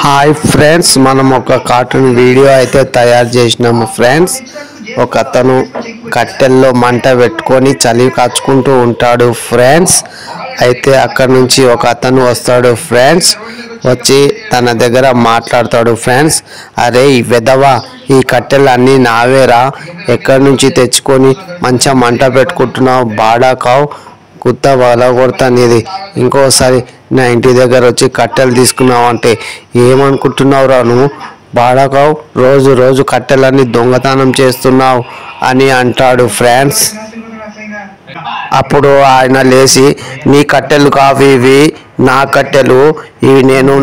Hi friends, మనం ఒక cartoon video అయితే తయారు చేసినాము ఫ్రెండ్స్. ఒక అతను కట్టెల్లో మంట పెట్టుకొని చలి కాచుకుంటూ ఉంటాడు ఫ్రెండ్స్. అయితే అక్కడ నుంచి ఒక అతను వస్తాడు ఫ్రెండ్స్. వచ్చి తన దగ్గర మాట్లాడతాడు ఫ్రెండ్స్. అరే ఈ వెధవా, ఈ కట్టెలు అన్నీ నావేరా, ఎక్కడి నుంచి తెచ్చుకొని మంచిగా మంట పెట్టుకుంటున్నావు, బాడాకావు, కుత్త వల కొడతానిది. ఇంకోసారి నా ఇంటి దగ్గర వచ్చి కట్టెలు తీసుకున్నావు అంటే ఏమనుకుంటున్నావురా నువ్వు, బాడకావు, రోజు రోజు కట్టెలన్నీ దొంగతనం చేస్తున్నావు అని అంటాడు ఫ్రెండ్స్. అప్పుడు ఆయన లేచి, నీ కట్టెలు కావు ఇవి, నా కట్టెలు ఇవి, నేను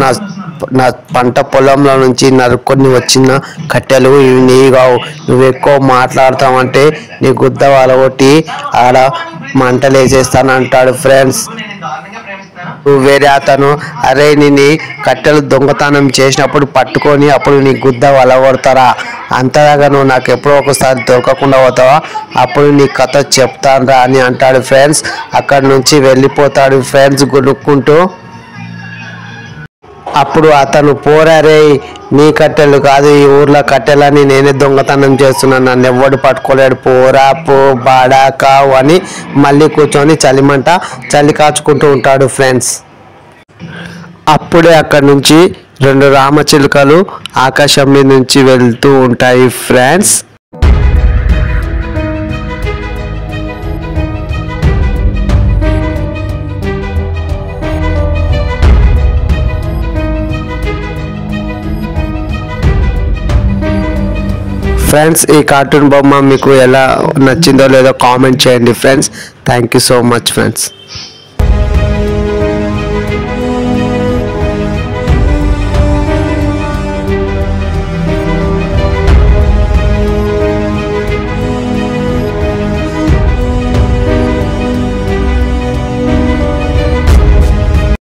నా పంట పొలంలో నుంచి నరుక్కొని వచ్చిన కట్టెలు ఇవి, నీ కావు. నువ్వు ఎక్కువ మాట్లాడతావంటే నీ గుద్ద వలగొట్టి ఆడ మంటలు వేసేస్తాను అంటాడు ఫ్రెండ్స్. వేరే అతను, అరే నీ కట్టెలు దొంగతనం చేసినప్పుడు పట్టుకొని అప్పుడు నీ గుద్ద వలగొడతారా, అంతదాకా నువ్వు నాకు ఎప్పుడో ఒకసారి దొరకకుండా పోతావా, అప్పుడు నీ కథ చెప్తాను రా అని అంటాడు ఫ్రెండ్స్. అక్కడి నుంచి వెళ్ళిపోతాడు ఫ్రెండ్స్ గుడుక్కుంటూ. అప్పుడు అతను, పోరారే, నీ కట్టెలు కాదు, ఈ ఊర్లో కట్టెలని నేనే దొంగతనం చేస్తున్నాను, నన్ను ఎవ్వడు పట్టుకోలేడు, పోరా పో బాడాకావు అని మళ్ళీ కూర్చొని చలి కాచుకుంటూ ఉంటాడు ఫ్రెండ్స్. అప్పుడే అక్కడి నుంచి రెండు రామచిలుకలు ఆకాశం మీద నుంచి వెళ్తూ ఉంటాయి ఫ్రెండ్స్. ఫ్రెండ్స్, ఈ కార్టూన్ బొమ్మ మీకు ఎలా నచ్చిందో లేదో కామెంట్ చేయండి friends. Thank you so much friends.